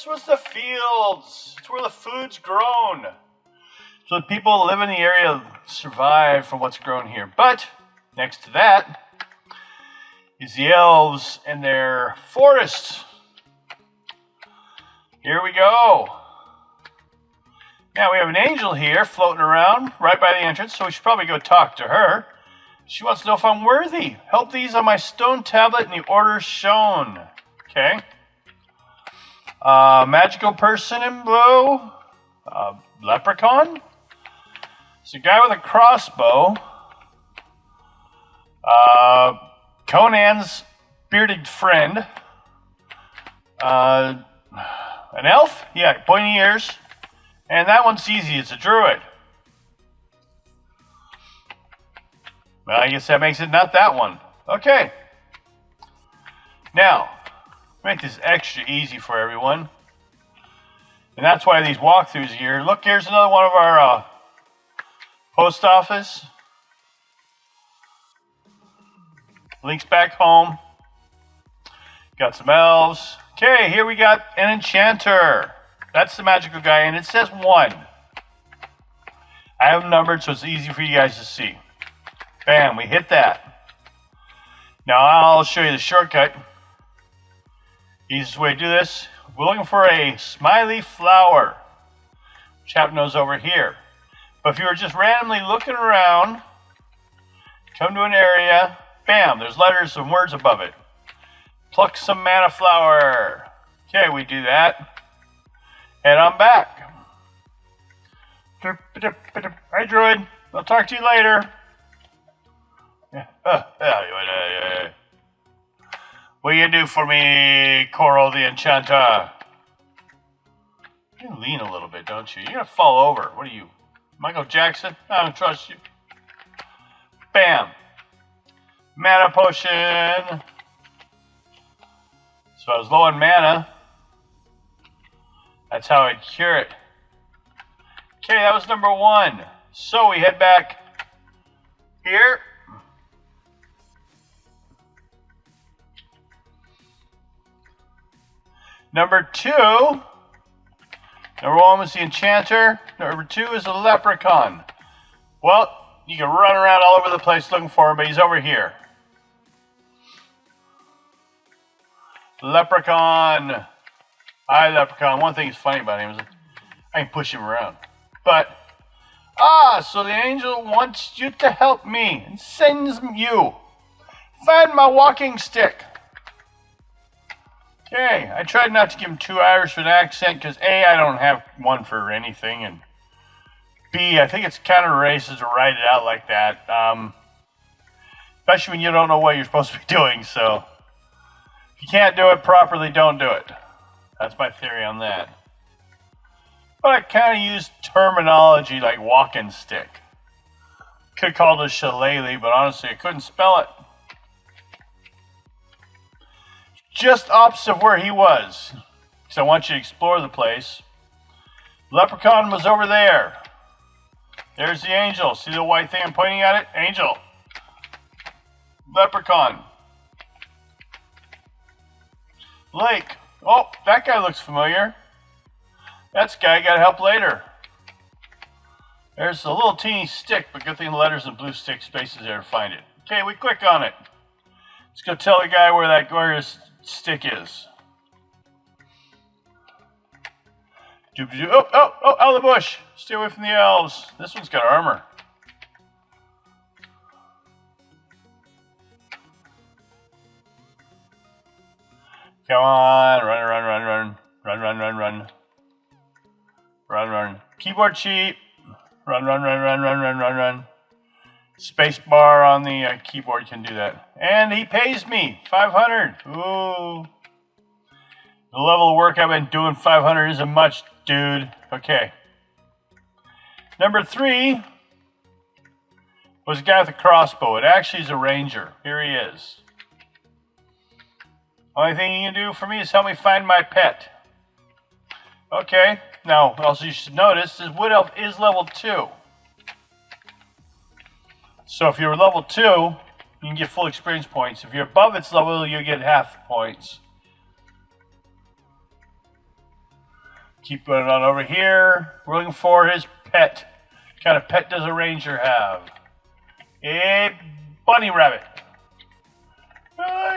this was the fields. It's where the food's grown. So the people live in the area survive from what's grown here. But next to that is the elves and their forests. Here we go. Now we have an angel here floating around right by the entrance, so we should probably go talk to her. She wants to know if I'm worthy. Help these on my stone tablet in the order shown. Okay. Magical person in blue. Leprechaun. It's a guy with a crossbow. Conan's bearded friend. An elf? Yeah, pointy ears. And that one's easy. It's a druid. Well, I guess that makes it not that one. Okay. Now, make this extra easy for everyone. And that's why these walkthroughs here. Look, here's another one of our post office. Links back home. Got some elves. Okay, here we got an enchanter. That's the magical guy, and it says 1. I have them numbered, so it's easy for you guys to see. Bam, we hit that. Now I'll show you the shortcut. Easiest way to do this. We're looking for a smiley flower. Chap knows over here. But if you were just randomly looking around, come to an area, bam, there's letters and words above it. Pluck some mana flower. Okay, we do that. And I'm back. Hi, Druid. I'll talk to you later. What do you do for me, Coral the Enchanter? You lean a little bit, don't you? You're going to fall over. What are you, Michael Jackson? I don't trust you. Bam. Mana potion. So I was low on mana. That's how I'd cure it. Okay, that was number 1. So we head back here. Number 2. Number 1 was the enchanter. Number 2 is the leprechaun. Well, you can run around all over the place looking for him, but he's over here. Leprechaun. Hi, Leprechaun. One thing is funny about him is I can push him around. But, so the angel wants you to help me and sends you. Find my walking stick. Okay, I tried not to give him too Irish of an accent because A, I don't have one for anything, and B, I think it's kind of racist to write it out like that. Especially when you don't know what you're supposed to be doing, so if you can't do it properly, don't do it. That's my theory on that. But I kind of used terminology like walking stick. Could have called it shillelagh, but honestly, I couldn't spell it. Just opposite of where he was. So I want you to explore the place. Leprechaun was over there. There's the angel. See the white thing I'm pointing at it? Angel. Leprechaun. Lake. Oh, that guy looks familiar. That's the guy I gotta help later. There's a little teeny stick, but good thing the letters in blue stick spaces there to find it. Okay, we click on it. Let's go tell the guy where his stick is. Oh, out of the bush. Stay away from the elves. This one's got armor. Come on, run. Keyboard cheat. Run. Space bar on the keyboard can do that. And he pays me 500. Ooh. The level of work I've been doing, 500 isn't much, dude. Okay. Number 3 was a guy with a crossbow. It actually is a ranger. Here he is. Only thing you can do for me is help me find my pet. Okay. Now, also you should notice this Wood Elf is level 2. So if you're level 2, you can get full experience points. If you're above its level, you get half points. Keep going on over here. We're looking for his pet. What kind of pet does a ranger have? A bunny rabbit.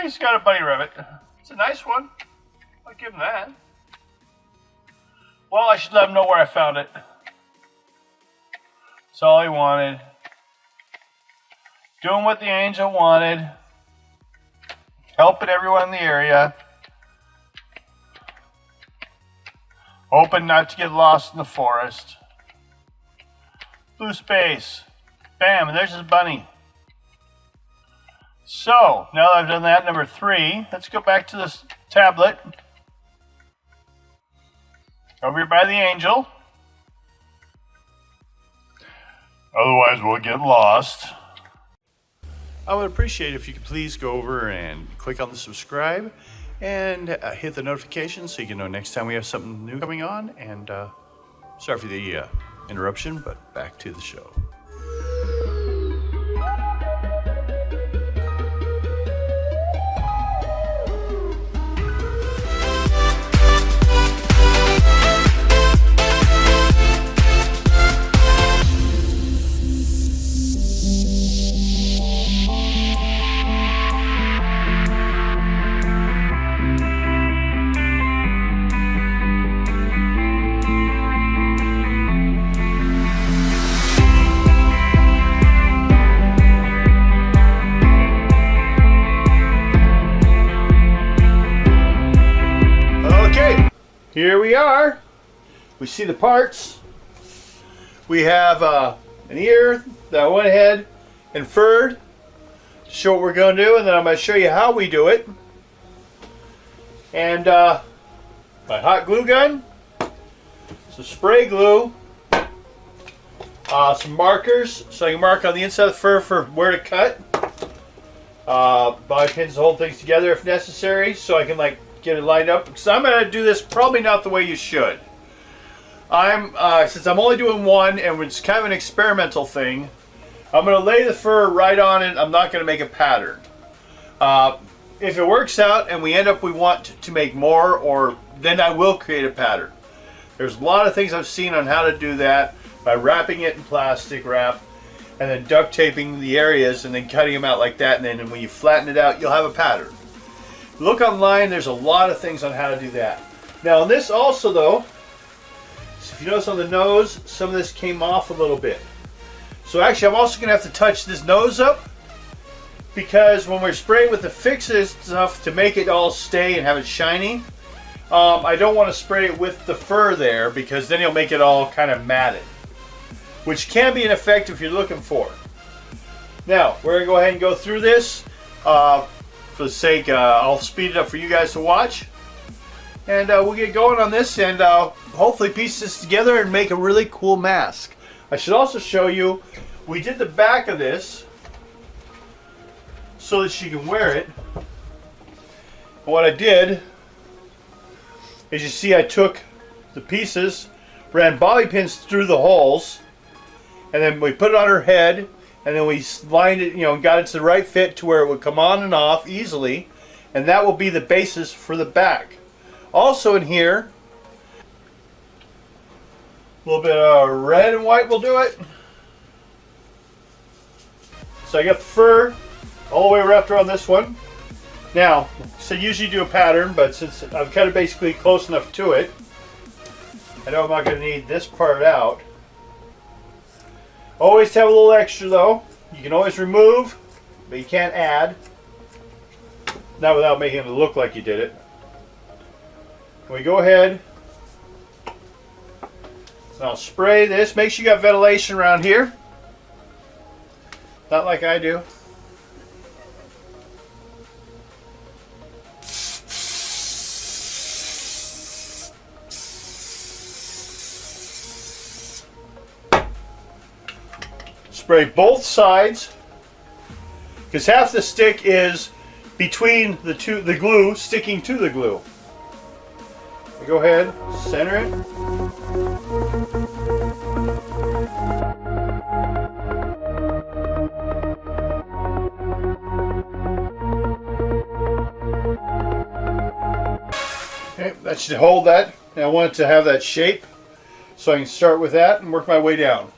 He's got a bunny rabbit. It's a nice one. I'll give him that. Well, I should let him know where I found it. That's all he wanted. Doing what the angel wanted. Helping everyone in the area. Hoping not to get lost in the forest. Blue space. Bam, and there's his bunny. So, now that I've done that, number 3, let's go back to this tablet. Over here by the angel. Otherwise, we'll get lost. I would appreciate it if you could please go over and click on the subscribe and hit the notifications so you can know next time we have something new coming on. And sorry for the interruption, but back to the show. Here we are. We see the parts. We have an ear that I went ahead and furred to show what we're going to do, and then I'm going to show you how we do it. And my hot glue gun, some spray glue, some markers so I can mark on the inside of the fur for where to cut. Bobby pins to hold things together if necessary so I can get it lined up, because I'm going to do this probably not the way you should. Since I'm only doing one and it's kind of an experimental thing, I'm going to lay the fur right on it. I'm not going to make a pattern. If it works out and we want to make more, then I will create a pattern. There's a lot of things I've seen on how to do that by wrapping it in plastic wrap and then duct taping the areas and then cutting them out like that, and then when you flatten it out, you'll have a pattern. Look online, there's a lot of things on how to do that. Now on this also though, if you notice on the nose, some of this came off a little bit. So actually I'm also going to have to touch this nose up, because when we're spraying with the fixes stuff to make it all stay and have it shiny, I don't want to spray it with the fur there, because then you'll make it all kind of matted, which can be an effect if you're looking for. Now we're going to go ahead and go through this. For the sake, I'll speed it up for you guys to watch, and we'll get going on this and hopefully piece this together and make a really cool mask. I should also show you, we did the back of this so that she can wear it. And what I did is, you see, I took the pieces, ran bobby pins through the holes, and then we put it on her head. And then we lined it, got it to the right fit to where it would come on and off easily. And that will be the basis for the back. Also in here, a little bit of red and white will do it. So I got the fur all the way wrapped around this one. Now, so usually do a pattern, but since I'm kind of basically close enough to it, I know I'm not going to need this part out. Always have a little extra though. You can always remove, but you can't add. Not without making it look like you did it. We go ahead. I'll spray this. Make sure you got ventilation around here. Not like I do. Spray both sides, because half the stick is between the glue sticking to the glue. Go ahead, center it. Okay, that should hold that And I want it to have that shape, so I can start with that and work my way down.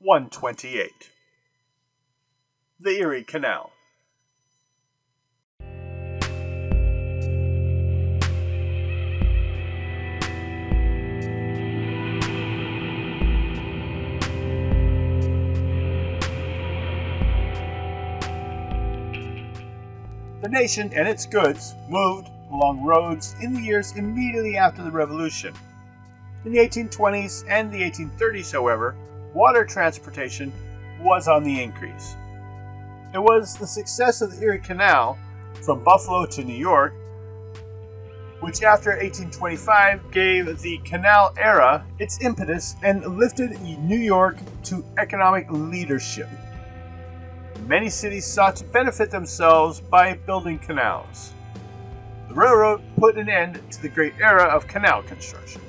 (128) The Erie Canal. The nation and its goods moved along roads in the years immediately after the Revolution. In the 1820s and the 1830s, however, water transportation was on the increase. It was the success of the Erie Canal from Buffalo to New York, which after 1825 gave the canal era its impetus and lifted New York to economic leadership. Many cities sought to benefit themselves by building canals. The railroad put an end to the great era of canal construction.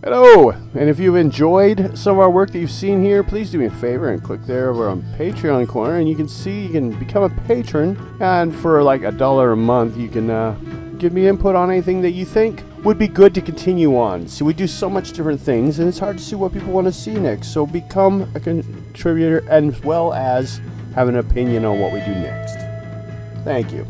Hello, and if you've enjoyed some of our work that you've seen here, please do me a favor and click there over on Patreon corner, and you can see you can become a patron, and for like $1 a month you can give me input on anything that you think would be good to continue on. So we do so much different things, and it's hard to see what people want to see next, so become a contributor as well as have an opinion on what we do next. Thank you.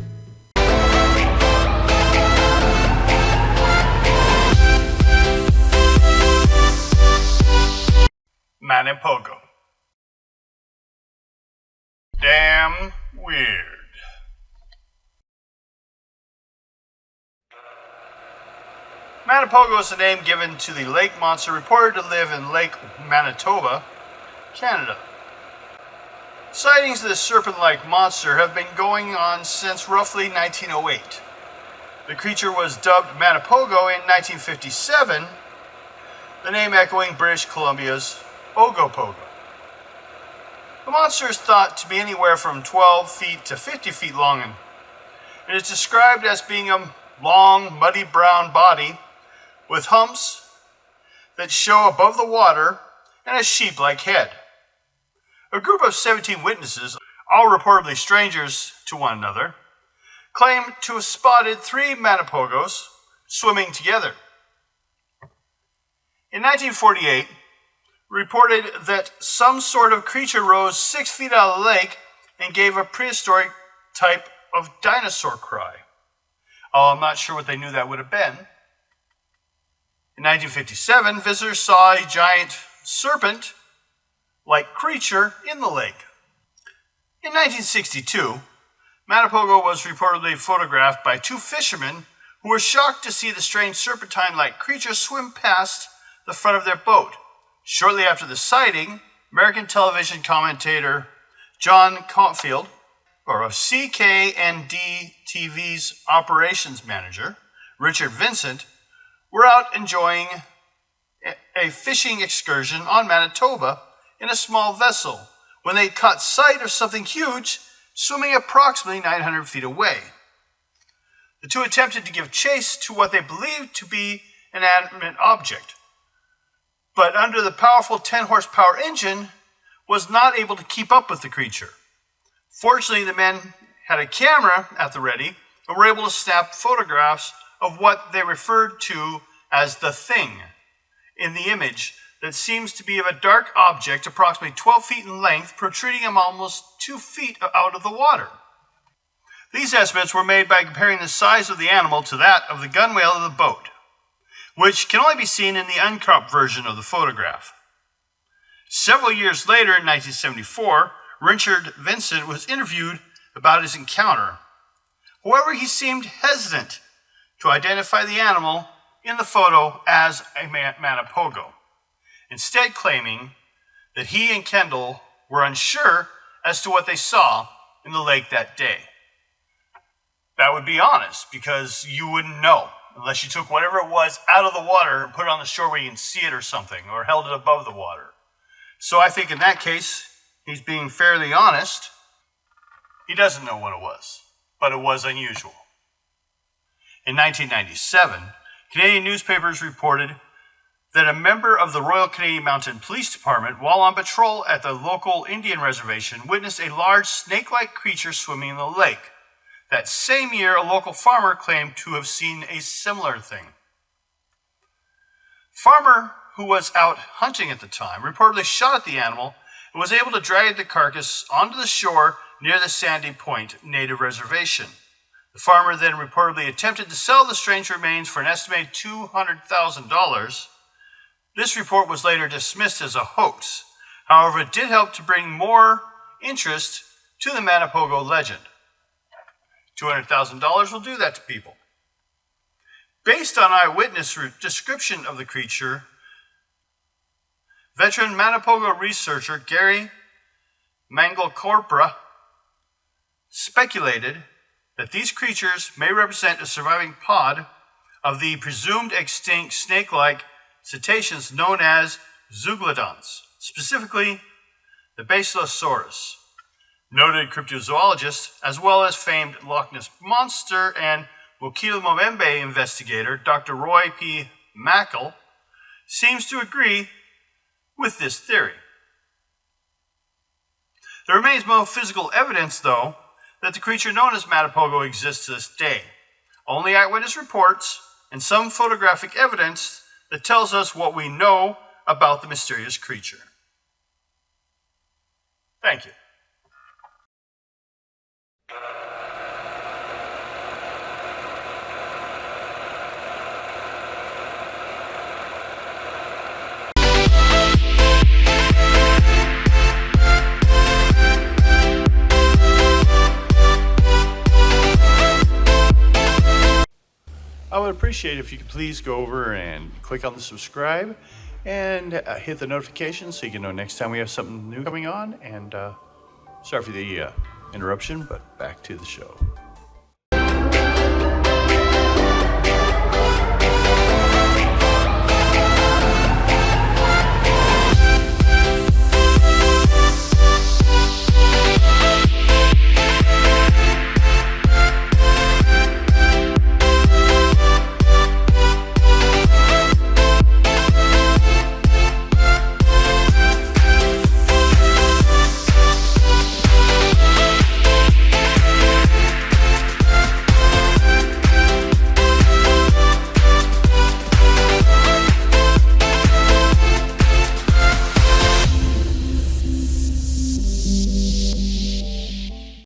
Manipogo. Damn weird. Manipogo is the name given to the lake monster reported to live in Lake Manitoba, Canada. Sightings of this serpent-like monster have been going on since roughly 1908. The creature was dubbed Manipogo in 1957, the name echoing British Columbia's Ogopogo. The monster is thought to be anywhere from 12 feet to 50 feet long, and it is described as being a long, muddy brown body with humps that show above the water and a sheep-like head. A group of 17 witnesses, all reportedly strangers to one another, claim to have spotted 3 Manipogos swimming together. In 1948, reported that some sort of creature rose 6 feet out of the lake and gave a prehistoric type of dinosaur cry. Oh, I'm not sure what they knew that would have been. In 1957, visitors saw a giant serpent-like creature in the lake. In 1962, Manipogo was reportedly photographed by 2 fishermen who were shocked to see the strange serpentine-like creature swim past the front of their boat. Shortly after the sighting, American television commentator John Caulfield, or of CKND TV's operations manager, Richard Vincent, were out enjoying a fishing excursion on Manitoba in a small vessel when they caught sight of something huge swimming approximately 900 feet away. The 2 attempted to give chase to what they believed to be an inanimate object, but under the powerful 10-horsepower engine, was not able to keep up with the creature. Fortunately, the men had a camera at the ready and were able to snap photographs of what they referred to as the thing in the image that seems to be of a dark object approximately 12 feet in length, protruding almost 2 feet out of the water. These estimates were made by comparing the size of the animal to that of the gunwale of the boat, which can only be seen in the uncropped version of the photograph. Several years later, in 1974, Richard Vincent was interviewed about his encounter. However, he seemed hesitant to identify the animal in the photo as a Manapogo, instead claiming that he and Kendall were unsure as to what they saw in the lake that day. That would be honest, because you wouldn't know unless you took whatever it was out of the water and put it on the shore where you can see it or something, or held it above the water. So I think in that case, he's being fairly honest. He doesn't know what it was, but it was unusual. In 1997, Canadian newspapers reported that a member of the Royal Canadian Mounted Police Department, while on patrol at the local Indian reservation, witnessed a large snake-like creature swimming in the lake. That same year, a local farmer claimed to have seen a similar thing. Farmer, who was out hunting at the time, reportedly shot at the animal and was able to drag the carcass onto the shore near the Sandy Point Native Reservation. The farmer then reportedly attempted to sell the strange remains for an estimated $200,000. This report was later dismissed as a hoax. However, it did help to bring more interest to the Manapogo legend. $200,000 will do that to people. Based on eyewitness description of the creature, veteran Manapogo researcher Gary Mangalcorpra speculated that these creatures may represent a surviving pod of the presumed extinct snake-like cetaceans known as zeuglodonts, specifically the Basilosaurus. Noted cryptozoologist, as well as famed Loch Ness Monster and Mokele-Mbembe investigator Dr. Roy P. Mackle, seems to agree with this theory. There remains no physical evidence, though, that the creature known as Manapogo exists to this day. Only eyewitness reports and some photographic evidence that tells us what we know about the mysterious creature. Thank you. I would appreciate it if you could please go over and click on the subscribe and hit the notifications so you can know next time we have something new coming on. And sorry for the interruption, but back to the show.